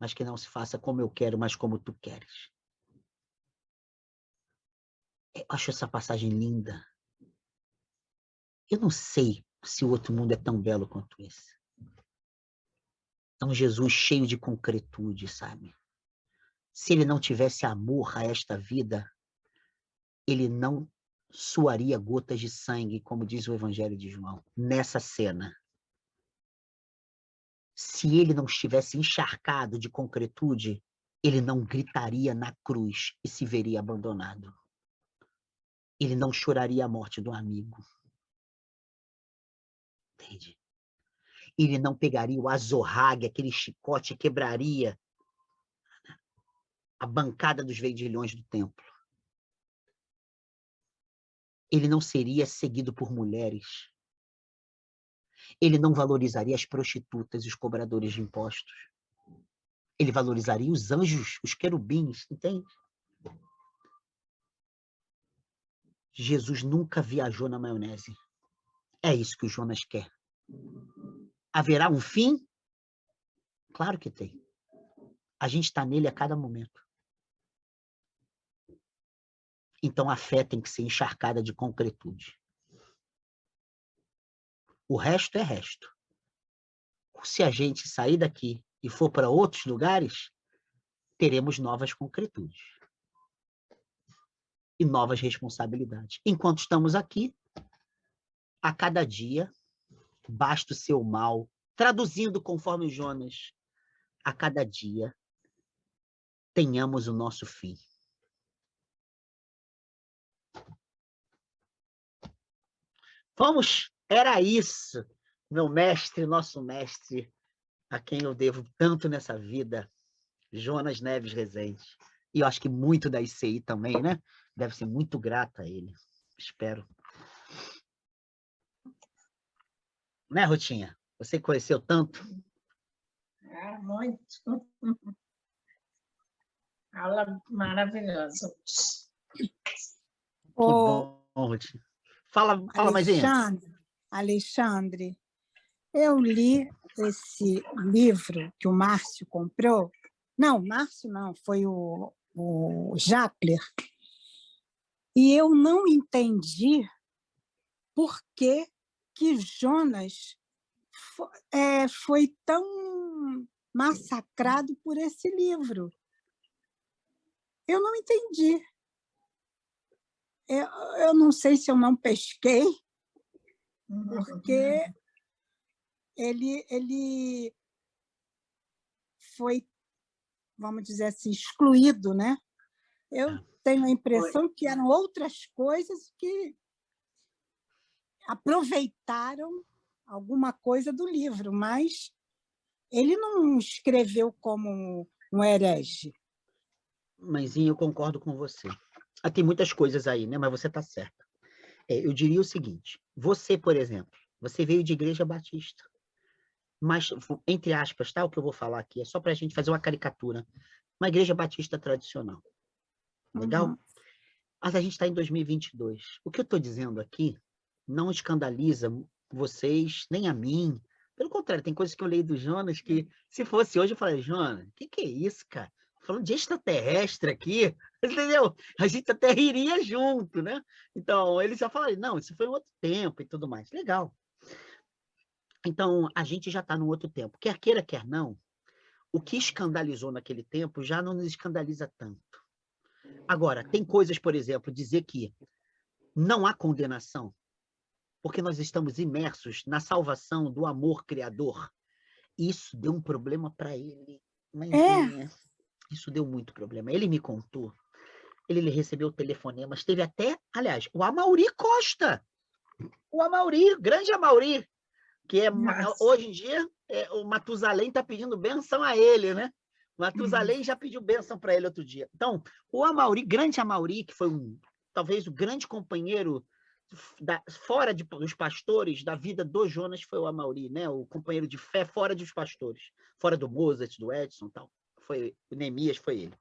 Mas que não se faça como eu quero, mas como tu queres. Eu acho essa passagem linda. Eu não sei se o outro mundo é tão belo quanto esse. É um Jesus cheio de concretude, sabe? Se ele não tivesse amor a esta vida, ele não suaria gotas de sangue, como diz o Evangelho de João, nessa cena. Se ele não estivesse encharcado de concretude, ele não gritaria na cruz e se veria abandonado. Ele não choraria a morte do amigo. Entende? Ele não pegaria o azorrague, aquele chicote, e quebraria a bancada dos vendilhões do templo. Ele não seria seguido por mulheres. Ele não valorizaria as prostitutas e os cobradores de impostos. Ele valorizaria os anjos, os querubins, entende? Jesus nunca viajou na maionese. É isso que o Jonas quer. Haverá um fim? Claro que tem. A gente está nele a cada momento. Então a fé tem que ser encharcada de concretude. O resto é resto. Se a gente sair daqui e for para outros lugares, teremos novas concretudes e novas responsabilidades. Enquanto estamos aqui, a cada dia, basta o seu mal, traduzindo conforme Jonas, a cada dia, tenhamos o nosso fim. Vamos, era isso, meu mestre, nosso mestre, a quem eu devo tanto nessa vida, Jonas Neves Rezende. E eu acho que muito da ICI também, né? Deve ser muito grata a ele. Espero. Né, Rutinha? Você conheceu tanto? Muito. Aula maravilhosa. Que bom, Rutinha. Fala Maisinha. Alexandre, eu li esse livro que o Márcio comprou. Não, Márcio não, foi o Japler. E eu não entendi por que Jonas foi tão massacrado por esse livro. Eu não entendi. Eu não sei se eu não pesquei, porque ele foi, vamos dizer assim, excluído, né? Eu tenho a impressão que eram outras coisas que aproveitaram alguma coisa do livro, mas ele não escreveu como um herege. Maisinha, eu concordo com você. Tem muitas coisas aí, né? Mas você está certa. Eu diria o seguinte, você, por exemplo, você veio de igreja batista, mas, entre aspas, tá? O que eu vou falar aqui é só para a gente fazer uma caricatura. Uma igreja batista tradicional. Legal? Uhum. Mas a gente está em 2022. O que eu estou dizendo aqui não escandaliza vocês, nem a mim. Pelo contrário, tem coisas que eu leio do Jonas que, se fosse hoje, eu falaria, Jonas, o que é isso, cara? Falando de extraterrestre aqui, entendeu? A gente até riria junto, né? Então, eles já falaram, não, isso foi um outro tempo e tudo mais. Legal. Então, a gente já está num outro tempo. Quer queira, quer não, o que escandalizou naquele tempo já não nos escandaliza tanto. Agora, tem coisas, por exemplo, dizer que não há condenação, porque nós estamos imersos na salvação do amor criador. Isso deu um problema para ele. Mãezinha, isso deu muito problema. Ele me contou, ele recebeu telefonemas, teve até, aliás, o Amaury Costa, o Amaury, grande Amaury, que hoje em dia o Matusalém está pedindo bênção a ele, né? O Matusalém já pediu bênção para ele outro dia. Então, o Amaury, grande Amaury, que foi talvez o grande companheiro fora dos pastores da vida do Jonas, foi o Amaury, né? O companheiro de fé fora dos pastores, fora do Mozart, do Edson, tal. O Neemias foi ele.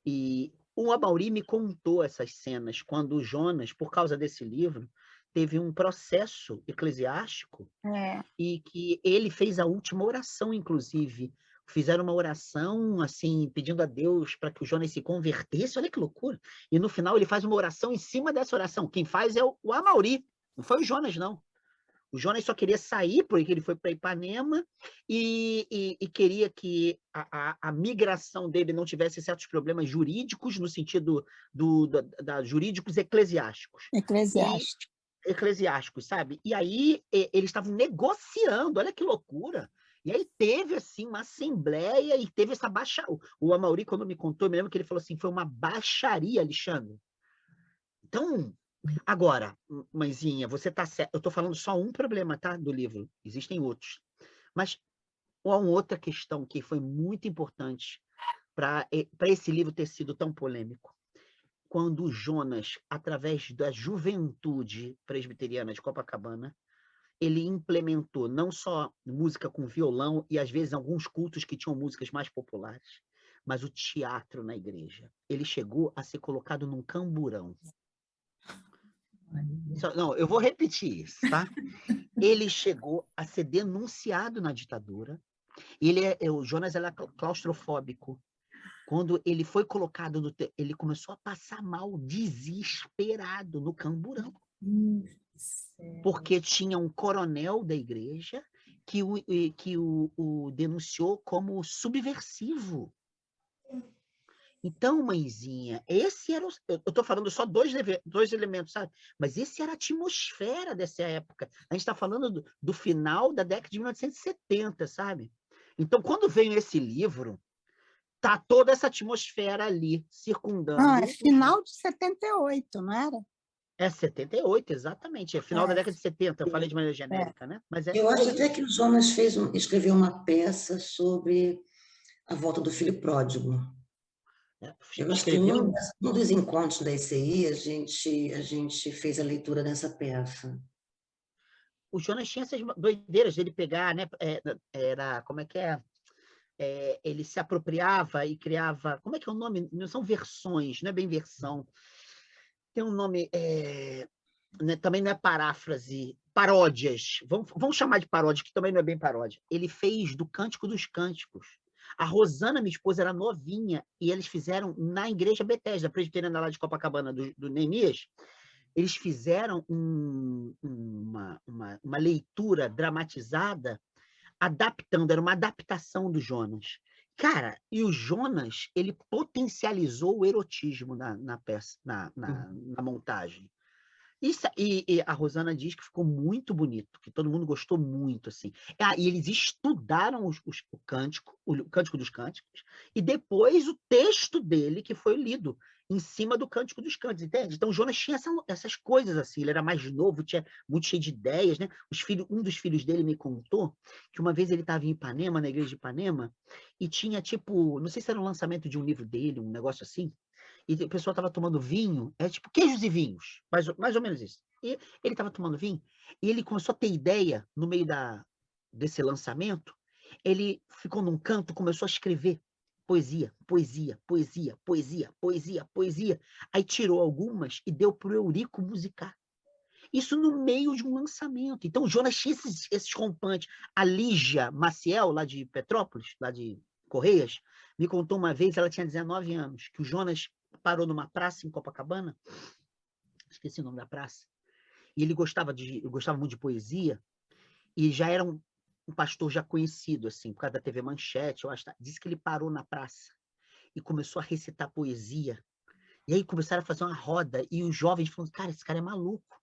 E o Amaury me contou essas cenas quando o Jonas, por causa desse livro, teve um processo eclesiástico e que ele fez a última oração, inclusive. Fizeram uma oração, assim, pedindo a Deus para que o Jonas se convertesse. Olha que loucura. E no final ele faz uma oração em cima dessa oração. Quem faz é o Amaury, não foi o Jonas, não. O Jonas só queria sair, porque ele foi para Ipanema, e queria que a migração dele não tivesse certos problemas jurídicos, no sentido jurídicos eclesiásticos. Eclesiástico. Eclesiásticos, sabe? E aí eles estavam negociando, olha que loucura. E aí teve, assim, uma assembleia e teve essa baixaria. O Amaury, quando me contou, eu me lembro que ele falou assim, foi uma baixaria, Alexandre. Então, agora, mãezinha, você tá certo. Eu estou falando só um problema, tá, do livro. Existem outros. Mas uma outra questão que foi muito importante para esse livro ter sido tão polêmico. Quando o Jonas, através da juventude presbiteriana de Copacabana, ele implementou não só música com violão e, às vezes, alguns cultos que tinham músicas mais populares, mas o teatro na igreja. Ele chegou a ser colocado num camburão. Não, eu vou repetir isso, tá? Ele chegou a ser denunciado na ditadura. O Jonas era claustrofóbico. Quando ele foi colocado, ele começou a passar mal, desesperado, no camburão. Porque tinha um coronel da igreja que o denunciou como subversivo. Então, mãezinha, esse era eu estou falando só dois elementos, sabe? Mas esse era a atmosfera dessa época. A gente está falando do final da década de 1970, sabe? Então, quando veio esse livro, tá toda essa atmosfera ali, circundando. É final de 78, não era? É 78, exatamente. É final da década de 70, eu falei de maneira genérica, né? Mas eu acho até que o Jonas escreveu uma peça sobre a volta do filho pródigo. Eu acho que num dos encontros da ICI, a gente fez a leitura dessa peça. O Jonas tinha essas doideiras dele pegar, né? Como é que é? Ele se apropriava e criava... Como é que é o nome? Não são versões, não é bem versão. Tem um nome... né, também não é paráfrase, paródias. Vamos chamar de paródia, que também não é bem paródia. Ele fez do Cântico dos Cânticos. A Rosana, minha esposa, era novinha, e eles fizeram na Igreja Betesda, presbiteriana lá de Copacabana, do Neemias, eles fizeram uma leitura dramatizada, adaptando, era uma adaptação do Jonas. Cara, e o Jonas, ele potencializou o erotismo na peça, na montagem. E a Rosana diz que ficou muito bonito, que todo mundo gostou muito, assim. E eles estudaram o Cântico dos Cânticos, e depois o texto dele, que foi lido em cima do Cântico dos Cânticos, entende? Então, o Jonas tinha essas coisas, assim, ele era mais novo, tinha muito cheio de ideias, né? Um dos filhos dele me contou que uma vez ele estava em Ipanema, na igreja de Ipanema, e tinha, tipo, não sei se era um lançamento de um livro dele, um negócio assim, e o pessoal estava tomando vinho, tipo queijos e vinhos, mais ou menos isso. E ele estava tomando vinho, e ele começou a ter ideia no meio desse lançamento, ele ficou num canto, começou a escrever poesia, poesia, poesia, poesia, poesia, poesia. Aí tirou algumas e deu para o Eurico musicar. Isso no meio de um lançamento. Então, o Jonas tinha esses rompantes. A Lígia Maciel, lá de Petrópolis, lá de Correias, me contou uma vez, ela tinha 19 anos, que o Jonas parou numa praça em Copacabana, esqueci o nome da praça, e ele gostava muito de poesia, e já era um pastor já conhecido, assim, por causa da TV Manchete, eu acho. Disse que ele parou na praça e começou a recitar poesia. E aí começaram a fazer uma roda, e os jovens falaram, cara, esse cara é maluco.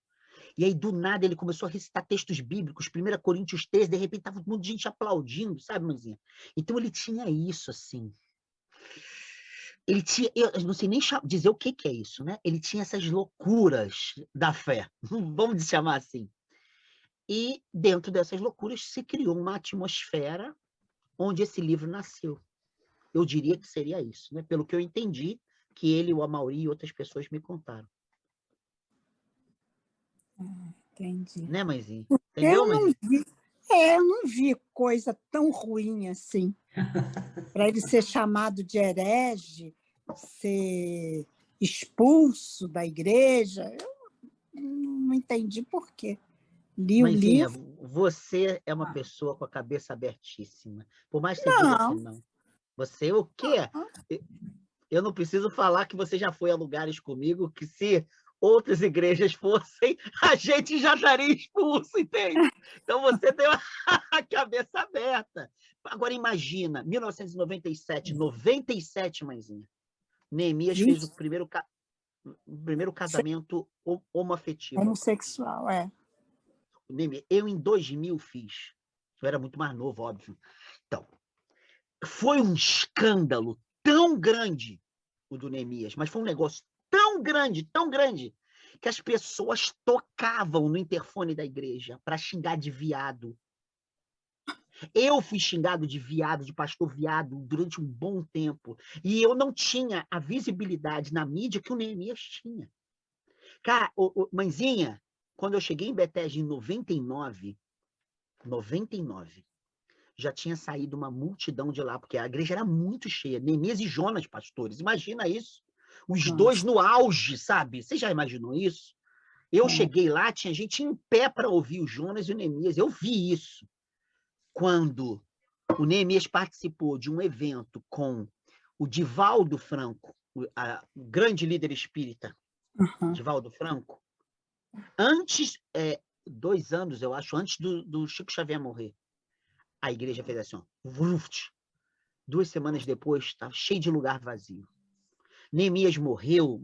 E aí, do nada, ele começou a recitar textos bíblicos, 1 Coríntios 13, de repente estava um monte de gente aplaudindo, sabe, mãezinha? Então, ele tinha isso, assim. Ele tinha, eu não sei nem dizer o que é isso, né? Ele tinha essas loucuras da fé, vamos chamar assim. E dentro dessas loucuras se criou uma atmosfera onde esse livro nasceu. Eu diria que seria isso, né? Pelo que eu entendi, que ele, o Amaury e outras pessoas me contaram. Entendi. Né, mãezinha? Entendeu, mãezinha? Eu não vi coisa tão ruim assim. Para ele ser chamado de herege, ser expulso da igreja, eu não entendi por quê. Li o Mãezinha, livro. você é uma pessoa com a cabeça abertíssima. Por mais que você diga que não. Você o quê? Eu não preciso falar que você já foi a lugares comigo que, se outras igrejas fossem, a gente já estaria expulso, entende? Então você tem a cabeça aberta. Agora imagina, 1997, 97, mãezinha. Neemias fez o primeiro casamento homoafetivo. Homossexual, é. Eu, em 2000, fiz. Eu era muito mais novo, óbvio. Então, foi um escândalo tão grande o do Neemias, mas foi um negócio tão grande, que as pessoas tocavam no interfone da igreja para xingar de viado. Eu fui xingado de viado, de pastor viado, durante um bom tempo. E eu não tinha a visibilidade na mídia que o Neemias tinha. Cara, mãezinha, quando eu cheguei em Bethesda em 99, já tinha saído uma multidão de lá, porque a igreja era muito cheia. Neemias e Jonas, pastores. Imagina isso. Os dois no auge, sabe? Você já imaginou isso? Eu cheguei lá, tinha gente em pé para ouvir o Jonas e o Neemias. Eu vi isso. Quando o Neemias participou de um evento com o Divaldo Franco, o grande líder espírita, Divaldo Franco, antes, 2 anos, eu acho, antes do Chico Xavier morrer, a igreja fez assim, ó, 2 semanas depois, estava cheio de lugar vazio. Neemias morreu,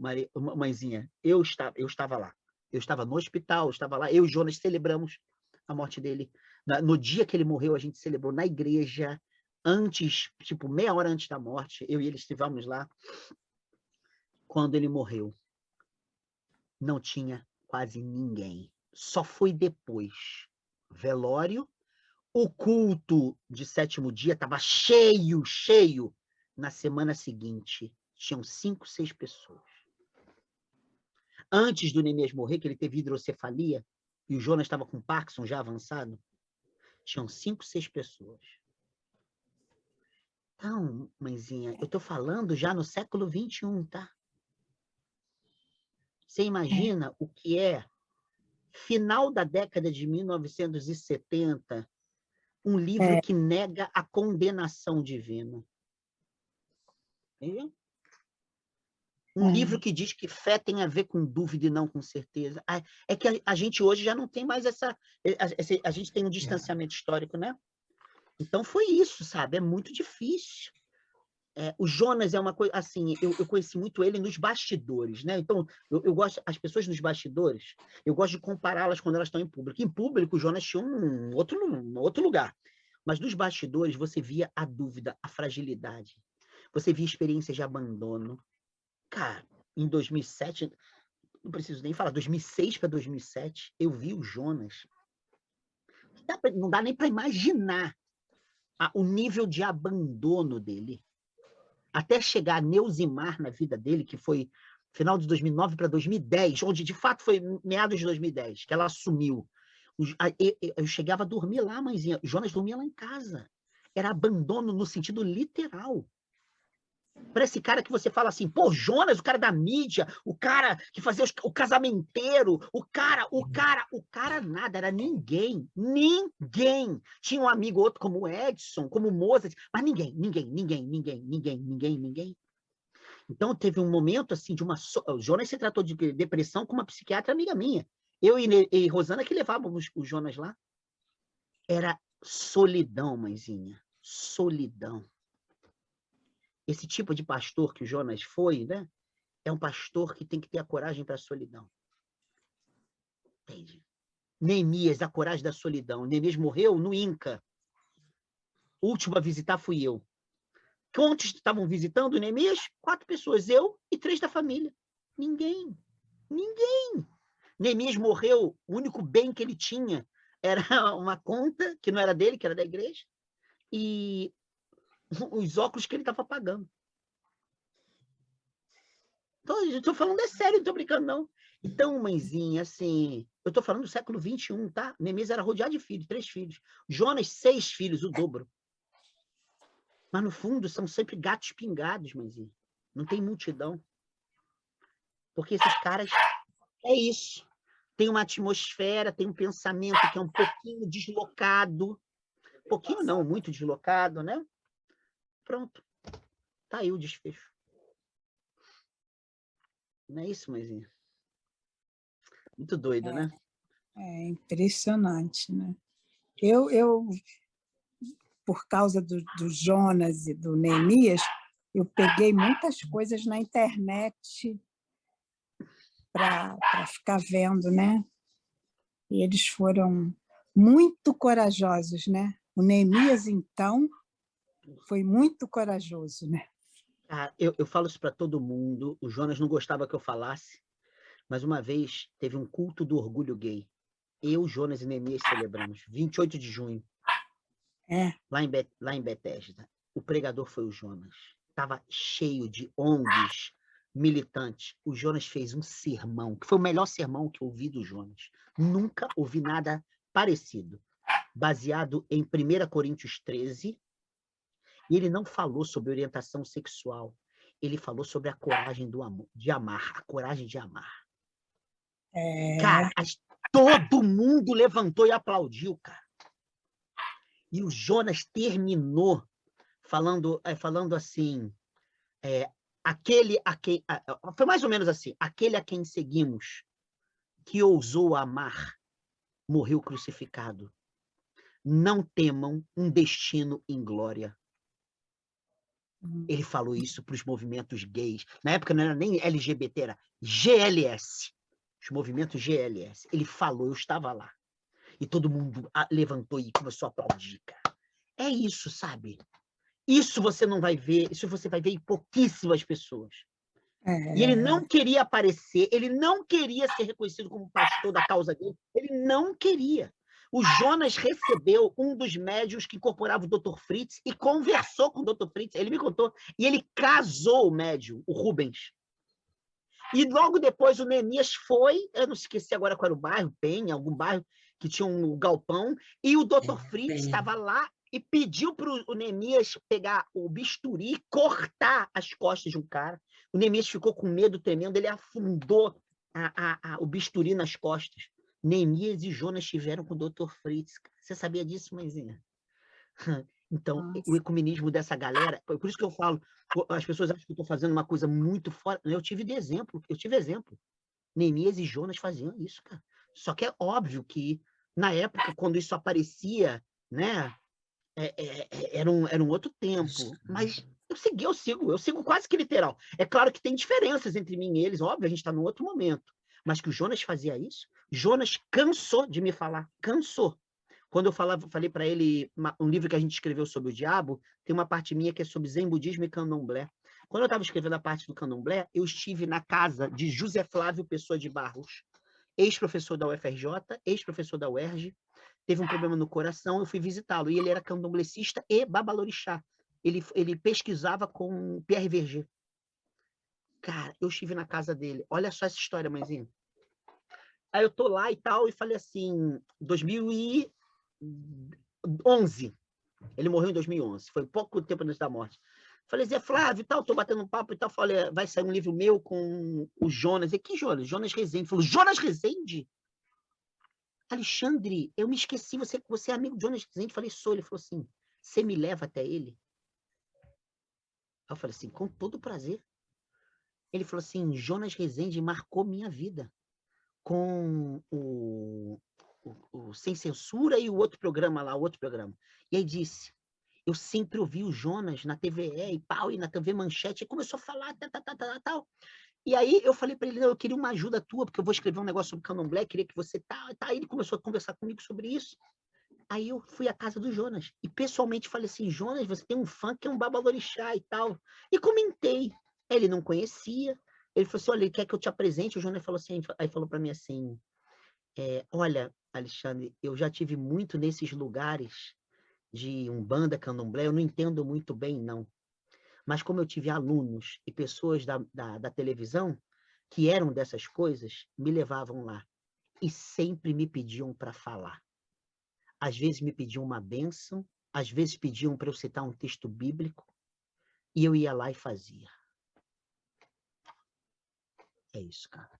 mãezinha, eu estava lá. Eu estava no hospital, eu estava lá, eu e Jonas celebramos a morte dele. No dia que ele morreu, a gente celebrou na igreja, antes, tipo, meia hora antes da morte, eu e ele estivemos lá. Quando ele morreu, não tinha quase ninguém. Só foi depois. Velório, o culto de 7º dia estava cheio. Na semana seguinte, tinham 5, 6 pessoas. Antes do Neemias morrer, que ele teve hidrocefalia, e o Jonas estava com Parkinson já avançado, tinham 5, 6 pessoas. Então, mãezinha, eu estou falando já no século XXI, tá? Você imagina o que é final da década de 1970, um livro que nega a condenação divina. Entendeu? Um livro que diz que fé tem a ver com dúvida e não com certeza. É que a gente hoje já não tem mais essa... A gente tem um distanciamento histórico, né? Então foi isso, sabe? É muito difícil. O Jonas é uma coisa... Assim, eu conheci muito ele nos bastidores, né? Então, eu gosto... As pessoas nos bastidores, eu gosto de compará-las quando elas estão em público. Em público, o Jonas tinha um outro lugar. Mas nos bastidores, você via a dúvida, a fragilidade. Você via experiências de abandono. Cara, em 2007, não preciso nem falar, 2006 para 2007, eu vi o Jonas. Não dá nem para imaginar o nível de abandono dele. Até chegar a Neuzimar na vida dele, que foi final de 2009 para 2010, onde de fato foi meados de 2010, que ela assumiu. Eu chegava a dormir lá, mãezinha. O Jonas dormia lá em casa. Era abandono no sentido literal. Para esse cara que você fala assim, pô, Jonas, o cara da mídia, o cara que fazia o casamenteiro, o cara nada, era ninguém. Tinha um amigo outro como o Edson, como o Mozart, mas ninguém. Então teve um momento assim de uma... O Jonas se tratou de depressão com uma psiquiatra amiga minha. Eu e Rosana que levávamos o Jonas lá. Era solidão, mãezinha, solidão. Esse tipo de pastor que o Jonas foi, né? É um pastor que tem que ter a coragem para a solidão. Entende? Neemias, a coragem da solidão. Neemias morreu no Inca. O último a visitar fui eu. Quantos estavam visitando Neemias? 4 pessoas. Eu e 3 da família. Ninguém. Neemias morreu, o único bem que ele tinha era uma conta, que não era dele, que era da igreja, e os óculos que ele estava pagando. Então, eu estou falando sério, não estou brincando, não. Então, mãezinha, assim, eu estou falando do século XXI, tá? Neemias era rodeado de filhos, 3 filhos. Jonas, 6 filhos, o dobro. Mas, no fundo, são sempre gatos pingados, mãezinha. Não tem multidão. Porque esses caras, é isso. Tem uma atmosfera, tem um pensamento que é um pouquinho deslocado. Pouquinho não, muito deslocado, né? Pronto. Tá aí o desfecho. Não é isso, mãezinha? Muito doido, né? É impressionante, né? Eu por causa do Jonas e do Neemias, eu peguei muitas coisas na internet para ficar vendo, né? E eles foram muito corajosos, né? O Neemias, então, foi muito corajoso, né? Eu falo isso para todo mundo. O Jonas não gostava que eu falasse, mas uma vez teve um culto do orgulho gay. Eu, Jonas e Neemias celebramos, 28 de junho, lá em Betesda. O pregador foi o Jonas. Estava cheio de ONGs, militantes. O Jonas fez um sermão, que foi o melhor sermão que eu ouvi do Jonas. Nunca ouvi nada parecido. Baseado em 1 Coríntios 13, e ele não falou sobre orientação sexual. Ele falou sobre a coragem do amor, de amar, a coragem de amar. Cara, todo mundo levantou e aplaudiu, cara. E o Jonas terminou falando assim, foi mais ou menos assim, aquele a quem seguimos, que ousou amar, morreu crucificado. Não temam um destino em glória. Ele falou isso para os movimentos gays. Na época não era nem LGBT, era GLS. Os movimentos GLS. Ele falou, eu estava lá. E todo mundo levantou e começou a aplaudir, cara. É isso, sabe? Isso você não vai ver, isso você vai ver em pouquíssimas pessoas. E ele não queria aparecer, ele não queria ser reconhecido como pastor da causa dele, ele não queria. O Jonas recebeu um dos médiuns que incorporava o Dr. Fritz e conversou com o Dr. Fritz, ele me contou, e ele casou o médium, o Rubens. E logo depois o Neemias foi, eu não esqueci agora qual era o bairro, Penha, algum bairro que tinha um galpão, e o Dr. Fritz estava lá e pediu para o Neemias pegar o bisturi e cortar as costas de um cara. O Neemias ficou com medo tremendo, ele afundou o bisturi nas costas. Neemias e Jonas estiveram com o Dr. Fritz. Você sabia disso, mãezinha? Então, o ecumenismo dessa galera, por isso que eu falo, as pessoas acham que eu estou fazendo uma coisa muito fora. Eu tive exemplo. Neemias e Jonas faziam isso, cara. Só que é óbvio que, na época, quando isso aparecia, né, era um outro tempo. Mas eu sigo quase que literal. É claro que tem diferenças entre mim e eles, óbvio, a gente está num outro momento. Mas que o Jonas fazia isso, Jonas cansou de me falar, cansou. Quando eu falei para ele um livro que a gente escreveu sobre o diabo, tem uma parte minha que é sobre Zen budismo e candomblé. Quando eu estava escrevendo a parte do candomblé, eu estive na casa de José Flávio Pessoa de Barros, ex-professor da UFRJ, ex-professor da UERJ, teve um problema no coração, eu fui visitá-lo, e ele era candomblecista e babalorixá. Ele pesquisava com Pierre Verger. Cara, eu estive na casa dele. Olha só essa história, mãezinha. Aí eu tô lá e tal, e falei assim, 2011. Ele morreu em 2011, foi pouco tempo antes da morte. Falei, Zé Flávio e tal, tô batendo um papo e tal, falei, vai sair um livro meu com o Jonas. E que Jonas? Jonas Rezende. Falou, Jonas Rezende? Alexandre, eu me esqueci, você é amigo de Jonas Rezende? Falei, sou. Ele falou assim, você me leva até ele? Eu falei assim, com todo prazer. Ele falou assim, Jonas Rezende marcou minha vida com o Sem Censura e o outro programa lá, o outro programa. E aí disse, eu sempre ouvi o Jonas na TVE e pau, e na TV Manchete, e começou a falar, tal. E aí eu falei para ele, eu queria uma ajuda tua, porque eu vou escrever um negócio sobre candomblé, queria que você tá. Aí ele começou a conversar comigo sobre isso. Aí eu fui à casa do Jonas, e pessoalmente falei assim, Jonas, você tem um fã que é um babalorixá e tal. E comentei. Ele não conhecia. Ele falou assim, olha, ele quer que eu te apresente. O Jonas falou assim, aí falou para mim assim, olha, Alexandre, eu já tive muito nesses lugares de Umbanda, Candomblé, eu não entendo muito bem, não. Mas como eu tive alunos e pessoas da televisão que eram dessas coisas, me levavam lá. E sempre me pediam para falar. Às vezes me pediam uma bênção, às vezes pediam para eu citar um texto bíblico, e eu ia lá e fazia. É isso, cara.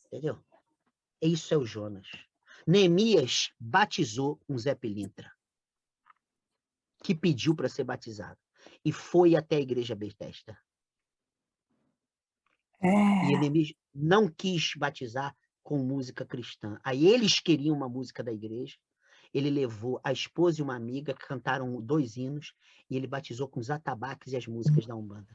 Entendeu? Isso é o Jonas. Neemias batizou um Zé Pilintra, que pediu para ser batizado, e foi até a igreja Betesda. E Neemias não quis batizar com música cristã. Aí eles queriam uma música da igreja, ele levou a esposa e uma amiga, que cantaram 2 hinos, e ele batizou com os atabaques e as músicas da Umbanda.